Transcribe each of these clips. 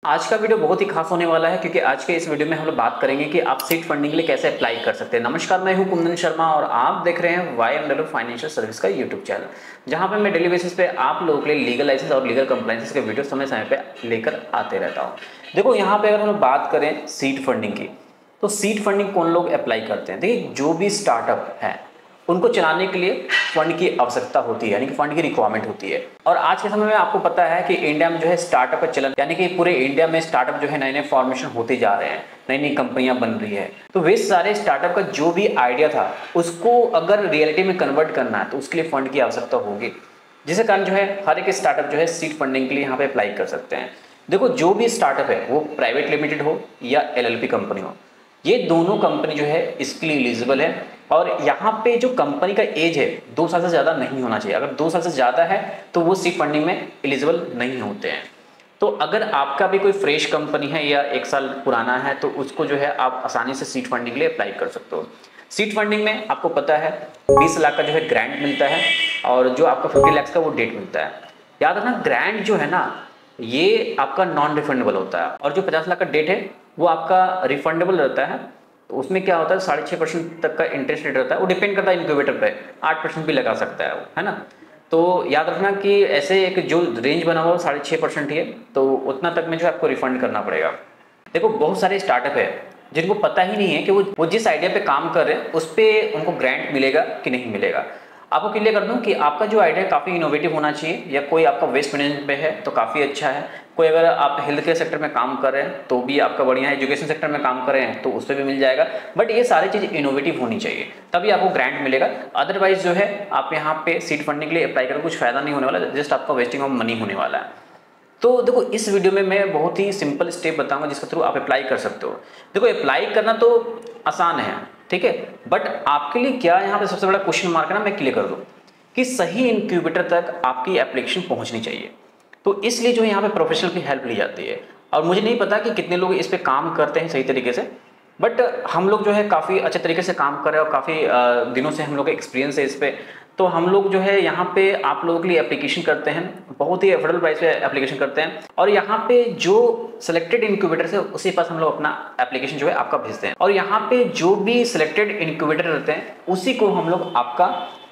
आज का वीडियो बहुत ही खास होने वाला है क्योंकि आज के इस वीडियो में हम लोग बात करेंगे कि आप सीट फंडिंग के लिए कैसे अप्लाई कर सकते हैं। नमस्कार, मैं हूं कुंदन शर्मा और आप देख रहे हैं YMW फाइनेंशियल सर्विस का यूट्यूब चैनल, जहां पे मैं डेली बेसिस पे आप लोगों के लिए लीगल लाइसेंस और लीगल कंप्लायंसेस के वीडियो समय समय पे लेकर आते रहता हूँ। देखो यहाँ पे अगर हम लोग बात करें सीट फंडिंग की, तो सीट फंडिंग कौन लोग अप्लाई करते हैं। देखिए, जो भी स्टार्टअप है उनको चलाने के लिए फंड की आवश्यकता होती है, यानी कि फंड की रिक्वायरमेंट होती है। और आज के समय में आपको पता है कि इंडिया में जो है स्टार्टअप का चलन, यानी कि पूरे इंडिया में स्टार्टअप जो है नए नए फॉर्मेशन होते जा रहे हैं, नई नई कंपनियां बन रही है। तो वे सारे स्टार्टअप का जो भी आइडिया था उसको अगर रियलिटी में कन्वर्ट करना है तो उसके लिए फंड की आवश्यकता होगी, जिसके कारण जो है हर एक स्टार्टअप जो है सीड फंडिंग के लिए यहाँ पे अप्लाई कर सकते हैं। देखो, जो भी स्टार्टअप है वो प्राइवेट लिमिटेड हो या LLP कंपनी हो, ये दोनों कंपनी जो है इसके लिए एलिजिबल है। और यहाँ पे जो कंपनी का एज है 2 साल से ज़्यादा नहीं होना चाहिए। अगर 2 साल से ज़्यादा है तो वो सीड फंडिंग में एलिजिबल नहीं होते हैं। तो अगर आपका भी कोई फ्रेश कंपनी है या 1 साल पुराना है तो उसको जो है आप आसानी से सीड फंडिंग के लिए अप्लाई कर सकते हो। सीड फंडिंग में आपको पता है 20 लाख का जो है ग्रांट मिलता है और जो आपका 50 लाख का वो डेट मिलता है। याद रखना, ग्रांट जो है ना ये आपका नॉन रिफंडेबल होता है और जो 50 लाख का डेट है वो आपका रिफंडेबल रहता है। तो उसमें क्या होता है, 6.5% तक का इंटरेस्ट रेट रहता है। वो डिपेंड करता है इनक्यूबेटर पे, 8% भी लगा सकता है वो, है ना। तो याद रखना कि ऐसे एक जो रेंज बना हुआ 6.5% ही है, तो उतना तक में जो आपको रिफंड करना पड़ेगा। देखो, बहुत सारे स्टार्टअप है जिनको पता ही नहीं है कि वो जिस आइडिया पे काम कर रहे हैं उस पर उनको ग्रांट मिलेगा कि नहीं मिलेगा। आपको क्लियर कर दूं कि आपका जो आइडिया काफ़ी इनोवेटिव होना चाहिए, या कोई आपका वेस्ट मैनेजमेंट पे है तो काफ़ी अच्छा है। कोई अगर आप हेल्थ केयर सेक्टर में काम कर रहे हैं तो भी आपका बढ़िया है। एजुकेशन सेक्टर में काम कर रहे हैं तो उस पर भी मिल जाएगा। बट ये सारी चीज़ इनोवेटिव होनी चाहिए, तभी आपको ग्रांट मिलेगा। अदरवाइज जो है आप यहाँ पे सीड फंडिंग के लिए अप्लाई करके कुछ फायदा नहीं होने वाला, जस्ट आपका वेस्टिंग ऑफ मनी होने वाला है। तो देखो, इस वीडियो में मैं बहुत ही सिंपल स्टेप बताऊंगा जिसके थ्रू आप अप्लाई कर सकते हो। देखो, अप्लाई करना तो आसान है, ठीक है, बट आपके लिए क्या यहाँ पे सबसे बड़ा क्वेश्चन मार्क है ना, मैं क्लियर कर दूं कि सही इंक्यूबेटर तक आपकी एप्लीकेशन पहुंचनी चाहिए। तो इसलिए जो है यहाँ पे प्रोफेशनल की हेल्प ली जाती है। और मुझे नहीं पता कि कितने लोग इस पे काम करते हैं सही तरीके से, बट हम लोग जो है काफ़ी अच्छे तरीके से काम कर रहे हैं और काफ़ी दिनों से हम लोग का एक्सपीरियंस है इस पे। तो हम लोग जो है यहाँ पे आप लोगों के लिए एप्लीकेशन करते हैं, बहुत ही अफोर्डेबल प्राइस पे एप्लीकेशन करते हैं। और यहाँ पे जो सिलेक्टेड इंक्यूबेटर है उसी पास हम लोग अपना एप्लीकेशन जो है आपका भेजते हैं। और यहाँ पे जो भी सिलेक्टेड इंक्यूबेटर रहते हैं उसी को हम लोग आपका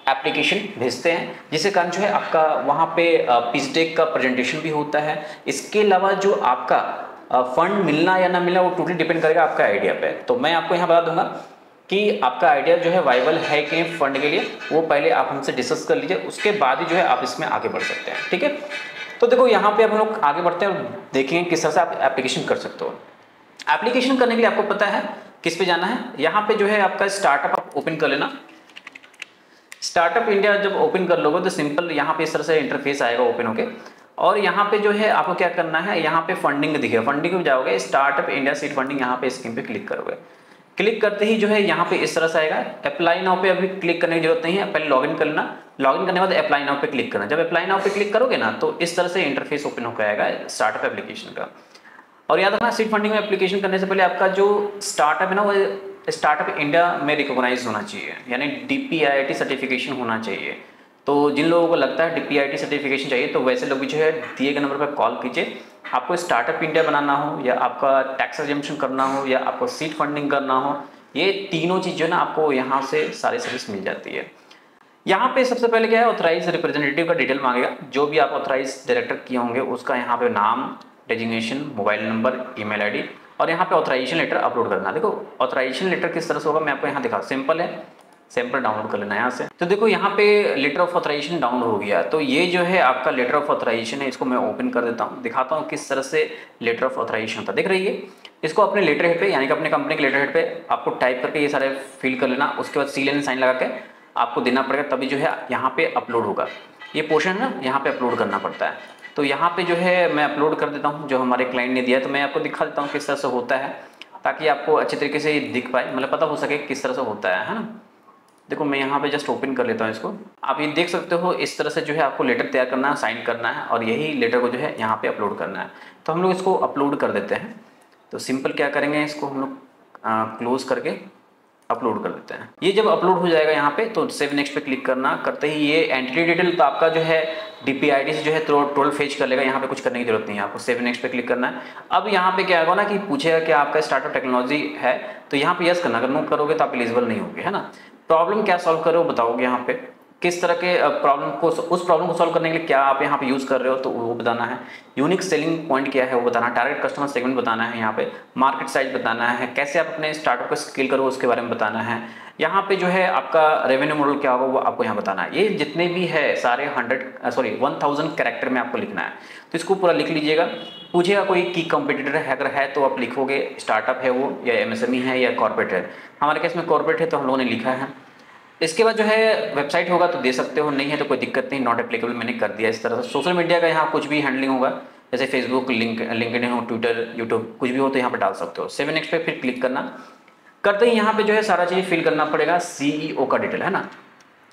एप्लीकेशन भेजते हैं, जिसके कारण जो है आपका वहाँ पे पिच डेक का प्रेजेंटेशन भी होता है। इसके अलावा जो आपका फंड मिलना या ना मिलना वो टोटली डिपेंड करेगा आपका आइडिया पे। तो मैं आपको यहाँ बता दूंगा कि आपका आइडिया जो है वाइबल है कि नहीं फंड के लिए, वो पहले आप हमसे डिस्कस कर लीजिए, उसके बाद ही जो है आप इसमें आगे बढ़ सकते हैं, ठीक है। तो देखो, यहाँ पे अब हम लोग आगे बढ़ते हैं और देखेंगे किस तरह से आप एप्लीकेशन कर सकते हो। एप्लीकेशन करने के लिए आपको पता है किस पे जाना है। यहाँ पे जो है आपका स्टार्टअप आप ओपन कर लेना। स्टार्टअप इंडिया जब ओपन कर लोगे तो सिंपल यहाँ पे इस तरह से इंटरफेस आएगा ओपन होके। और यहाँ पे जो है आपको क्या करना है, यहाँ पे फंडिंग दिखेगा, फंडिंग में जाओगे, स्टार्टअप इंडिया सीड फंडिंग, यहाँ पे स्कीम पे क्लिक करोगे। क्लिक करते ही जो है यहाँ पे इस तरह से आएगा। अप्लाई नाउ पे अभी क्लिक करने की जरूरत नहीं है, पहले लॉगिन कर लेना। लॉगिन करने के बाद अप्लाई नाउ पे क्लिक करना। जब अप्लाई नाउ पे क्लिक करोगे ना तो इस तरह से इंटरफेस ओपन होकर आएगा स्टार्टअप एप्लीकेशन का। और याद रखना, सीड फंडिंग में एप्लीकेशन करने से पहले आपका जो स्टार्टअप है ना वो स्टार्टअप इंडिया में रिकॉग्नाइज होना चाहिए, यानी DPIIT सर्टिफिकेशन होना चाहिए। तो जिन लोगों को लगता है DPIIT सर्टिफिकेशन चाहिए तो वैसे लोग भी जो है दिए गए नंबर पर कॉल कीजिए। आपको स्टार्टअप इंडिया बनाना हो या आपका टैक्स एग्जेम्पशन करना हो या आपको सीड फंडिंग करना हो, ये तीनों चीज़ जो है ना आपको यहाँ से सारी सर्विस मिल जाती है। यहाँ पे सबसे पहले क्या है, ऑथराइज रिप्रेजेंटेटिव का डिटेल मांगेगा। जो भी आप ऑथराइज डायरेक्टर किए होंगे उसका यहाँ पे नाम, designation, mobile number, email ID, और यहाँ पे ऑथराइजेशन लेटर अपलोड करना। देखो, ऑथराइजेशन लेटर किस तरह से होगा मैं आपको यहाँ दिखा, सिंपल है, सैंपल डाउनलोड कर लेना है यहाँ से। तो देखो, यहाँ पे लेटर ऑफ ऑथराइजेशन डाउनलोड हो गया। तो ये जो है आपका लेटर ऑफ ऑथराइजेशन है, इसको मैं ओपन कर देता हूँ, दिखाता हूँ किस तरह से लेटर ऑफ ऑथराइजेशन होता है। देख रही है, इसको अपने लेटर हेड पे, यानी कि अपने कंपनी के लेटर हेड पे आपको टाइप करके ये सारे फिल कर लेना। उसके बाद सील एंड साइन लगा के आपको देना पड़ेगा, तभी जो है यहाँ पे अपलोड होगा। ये पोर्शन है ना, यहाँ पे अपलोड करना पड़ता है। तो यहाँ पे जो है मैं अपलोड कर देता हूँ जो हमारे क्लाइंट ने दिया है। तो मैं आपको दिखा देता हूँ किस तरह से होता है, ताकि आपको अच्छे तरीके से दिख पाए, मतलब पता हो सके किस तरह से होता है ना। देखो, मैं यहाँ पे जस्ट ओपन कर लेता हूँ इसको। आप ये देख सकते हो, इस तरह से जो है आपको लेटर तैयार करना है, साइन करना है और यही लेटर को जो है यहाँ पे अपलोड करना है। तो हम लोग इसको अपलोड कर देते हैं। तो सिंपल क्या करेंगे, इसको हम लोग क्लोज करके अपलोड कर देते हैं। ये जब अपलोड हो जाएगा यहाँ पे तो सेव नेक्स्ट पे क्लिक करना। करते ही ये एंटिटी डिटेल तो आपका जो है DPID से जो है टोल फेच कर लेगा, यहाँ पे कुछ करने की जरूरत नहीं है, आपको सेव नेक्स्ट पे क्लिक करना है। अब यहाँ पे क्या होगा ना कि पूछेगा कि आपका स्टार्टअप टेक्नोलॉजी है, तो यहाँ पे यस करना, अगर नो करोगे तो आप एलिजिबल नहीं होगे, है ना। प्रॉब्लम क्या सॉल्व कर रहे हो बताओगे, यहाँ पे किस तरह के प्रॉब्लम को, उस प्रॉब्लम को सॉल्व करने के लिए क्या आप यहाँ पे यूज़ कर रहे हो तो वो बताना है। यूनिक सेलिंग पॉइंट क्या है वो बताना है, टारगेट कस्टमर सेगमेंट बताना है, यहाँ पे मार्केट साइज बताना है, कैसे आप अपने स्टार्टअप को स्केल करो उसके बारे में बताना है। यहाँ पे जो है आपका रेवेन्यू मॉडल क्या होगा वो आपको यहाँ बताना है। ये जितने भी है सारे 1000 कैरेक्टर में आपको लिखना है, तो इसको पूरा लिख लीजिएगा। पूछेगा कोई की कंपटीटर है, अगर है तो आप लिखोगे स्टार्टअप है वो, या MSME है, या कॉर्पोरेट है। हमारे केस में कॉर्पोरेट है तो हम लोगों ने लिखा है। इसके बाद जो है वेबसाइट होगा तो दे सकते हो, नहीं है तो कोई दिक्कत नहीं, नॉट एप्लीकेबल मैंने कर दिया इस तरह से। सोशल मीडिया का यहाँ कुछ भी हैंडलिंग होगा, जैसे फेसबुक, लिंक्डइन हो, ट्विटर, यूट्यूब, कुछ भी हो तो यहाँ पे डाल सकते हो। 7 नेक्स्ट पे फिर क्लिक करना। करते ही यहाँ पे जो है सारा चीज़ फिल करना पड़ेगा, CEO का डिटेल, है ना।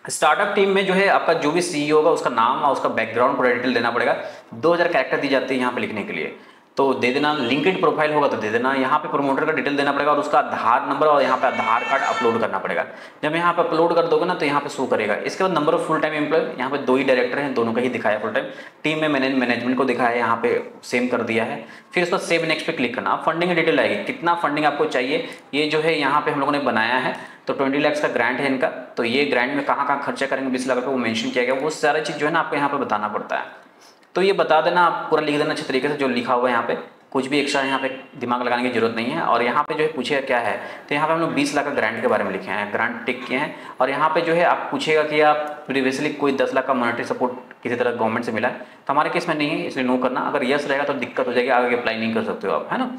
स्टार्टअप टीम में जो है आपका जो भी CEO होगा उसका नाम और उसका बैकग्राउंड पूरा डिटेल देना पड़ेगा। 2000 कैरेक्टर दी जाती है यहाँ पे लिखने के लिए, तो दे देना। लिंक्डइन प्रोफाइल होगा तो दे देना। यहाँ पे प्रमोटर का डिटेल देना पड़ेगा और उसका आधार नंबर, और यहाँ पे आधार कार्ड अपलोड करना पड़ेगा। जब यहाँ पे अपलोड कर दोगे ना तो यहाँ पे शो करेगा। इसके बाद number of full time employ, यहाँ पे 2 ही डायरेक्टर हैं, दोनों का ही दिखाया फुल टाइम। टीम में मैनेजमेंट को दिखाया, यहाँ पे सेम कर दिया है। फिर उसका सेव नेक्स्ट पे क्लिक करना। अब फंडिंग की डिटेल आएगी, कितना फंडिंग आपको चाहिए, ये जो है यहाँ पे हम लोगों ने बनाया है। तो 20 लाख का ग्रांट है इनका, तो ये ग्रांट में कहाँ खर्चा करेंगे 20 लाख रुपये वो मेंशन किया गया। वो सारी चीज़ जो है ना आपको यहाँ पे बताना पड़ता है, तो ये बता देना, आप पूरा लिख देना अच्छे तरीके से जो लिखा हुआ है यहाँ पे। कुछ भी एक्स्ट्रा यहाँ पे दिमाग लगाने की जरूरत नहीं है। और यहाँ पे जो है पूछेगा क्या है, तो यहाँ पे हम लोग 20 लाख का ग्रांट के बारे में लिखे हैं, ग्रांट टिक किए हैं। और यहाँ पे जो है आप पूछेगा कि आप प्रीवियसली कोई 10 लाख का मॉनेटरी सपोर्ट किसी तरह गवर्नमेंट से मिला है, तो हमारे केस में नहीं है इसलिए नो करना। अगर यस रहेगा तो दिक्कत हो जाएगी, आगे अप्लाई नहीं कर सकते हो आप, है ना।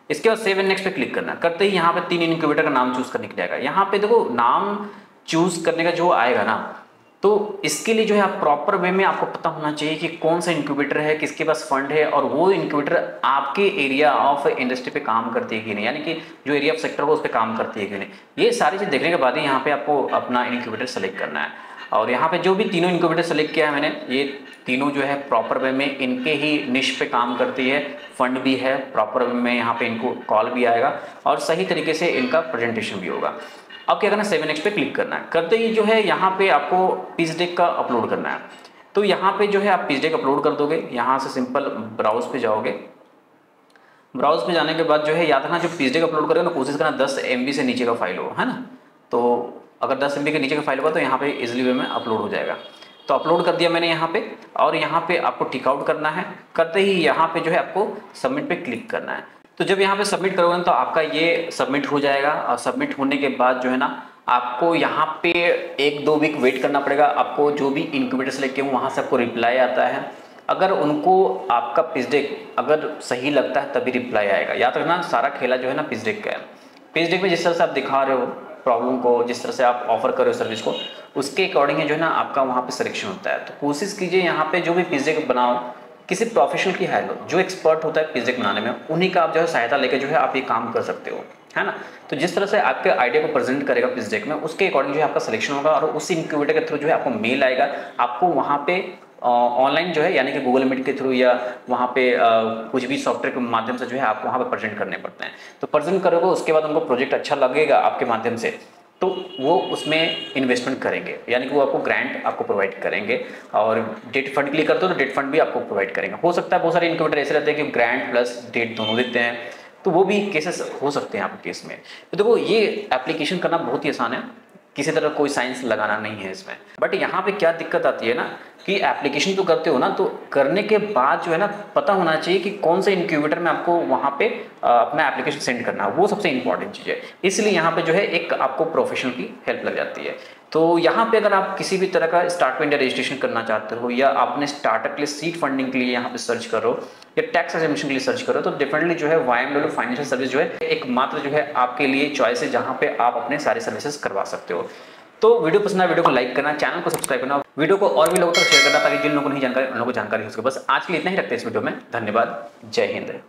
इसके बाद सेव एंड नेक्स्ट पे क्लिक करना। करते ही यहाँ पे 3 इनक्यूबेटर का नाम चूज करने के जाएगा। यहाँ पे देखो नाम चूज करने का जो आएगा ना, तो इसके लिए जो है आप प्रॉपर वे में आपको पता होना चाहिए कि कौन सा इंक्यूबेटर है, किसके पास फंड है, और वो इंक्यूबेटर आपके एरिया ऑफ इंडस्ट्री पे काम करती है कि नहीं, यानी कि जो एरिया ऑफ सेक्टर हो उस पर काम करती है कि नहीं। ये सारी चीज़ देखने के बाद ही यहाँ पे आपको अपना इंक्यूबेटर सेलेक्ट करना है। और यहाँ पे जो भी तीनों इंक्यूबेटर सेलेक्ट किया है मैंने, ये तीनों जो है प्रॉपर वे में इनके ही निश पे काम करती है, फंड भी है, प्रॉपर वे में यहाँ पे इनको कॉल भी आएगा और सही तरीके से इनका प्रेजेंटेशन भी होगा। अब क्या करना है, 7 नेक्स्ट पे क्लिक करना है। करते ही जो है यहाँ पे आपको पिच डेक का अपलोड करना है। तो यहाँ पे जो है आप पिच डेक अपलोड कर दोगे। यहाँ से सिंपल ब्राउज पे जाओगे। ब्राउज पे जाने के बाद जो है याद रखना, जो पिच डेक अपलोड करेगा ना कोशिश करना 10 MB से नीचे का फाइल हो, है ना। तो अगर 10 MB के नीचे का फाइल होगा तो यहाँ पे इजिली वे में अपलोड हो जाएगा। तो अपलोड कर दिया मैंने यहाँ पे, और यहाँ पे आपको टिक आउट करना है। करते ही यहाँ पे जो है आपको सबमिट पे क्लिक करना है। तो जब यहाँ पे सबमिट करोगे ना तो आपका ये सबमिट हो जाएगा, और सबमिट होने के बाद जो है ना आपको यहाँ पे 1-2 वीक वेट करना पड़ेगा। आपको जो भी इंक्यूबेटर सेलेक्ट किए वहाँ से आपको रिप्लाई आता है। अगर उनको आपका पिच डेक अगर सही लगता है तभी रिप्लाई आएगा। याद रखना सारा खेला जो है ना पिच डेक का है। पिच डेक में जिस तरह से आप दिखा रहे हो प्रॉब्लम को, जिस तरह से आप ऑफर कर रहे हो सर्विस को, उसके अकॉर्डिंग जो है ना आपका वहाँ पे सिलेक्शन होता है। तो कोशिश कीजिए यहाँ पे जो भी पिच डेक बनाओ किसी प्रोफेशनल की हायर लो, जो एक्सपर्ट होता है पिच डेक बनाने में, उन्हीं का आप जो है सहायता लेकर जो है आप ये काम कर सकते हो, है ना। तो जिस तरह से आपके आइडिया को प्रेजेंट करेगा पिच डेक में, उसके अकॉर्डिंग जो है आपका सिलेक्शन होगा, और उस इंक्यूबेटर के थ्रू जो है आपको मेल आएगा। आपको वहाँ पे ऑनलाइन जो है यानी कि गूगल मीट के थ्रू या वहाँ पे कुछ भी सॉफ्टवेयर के माध्यम से जो है आपको वहाँ पे प्रेजेंट करने पड़ते हैं। तो प्रेजेंट करोगे उसके बाद उनको प्रोजेक्ट अच्छा लगेगा आपके माध्यम से, तो वो उसमें इन्वेस्टमेंट करेंगे, यानी कि वो आपको ग्रांट आपको प्रोवाइड करेंगे। और डेट फंड के लिए करते हो तो डेट फंड भी आपको प्रोवाइड करेंगे। हो सकता है बहुत सारे इंक्यूबेटर ऐसे रहते हैं कि ग्रांट प्लस डेट दोनों देते हैं, तो वो भी केसेस हो सकते हैं आपके केस में। तो देखो ये एप्लीकेशन करना बहुत ही आसान है, किसी तरह कोई साइंस लगाना नहीं है इसमें। बट यहाँ पे क्या दिक्कत आती है ना कि एप्लीकेशन तो करते हो ना, तो करने के बाद जो है ना पता होना चाहिए कि कौन से इंक्यूबेटर में आपको वहाँ पे अपना एप्लीकेशन सेंड करना है, वो सबसे इंपॉर्टेंट चीज़ है। इसलिए यहाँ पे जो है एक आपको प्रोफेशनल की हेल्प लग जाती है। तो यहाँ पे अगर आप किसी भी तरह का स्टार्टअप इंडिया रजिस्ट्रेशन करना चाहते हो, या अपने स्टार्टअप के लिए सीड फंडिंग के लिए यहाँ पे सर्च करो, या टैक्स एग्जामिनेशन के लिए सर्च करो, तो डेफिनेटली जो है YMW फाइनेंशियल सर्विस जो है एक मात्र जो है आपके लिए चॉइस है, जहाँ पे आप अपने सारे सर्विसेज करवा सकते हो। तो वीडियो पसंद आए वीडियो को लाइक करना, चैनल को सब्सक्राइब करना, वीडियो को और भी लोगों तक शेयर करना, ताकि जिन लोगों को नहीं जानकारी उन लोगों को जानकारी हो सके। बस आज के लिए इतना ही रखते हैं इस वीडियो में। धन्यवाद। जय हिंद।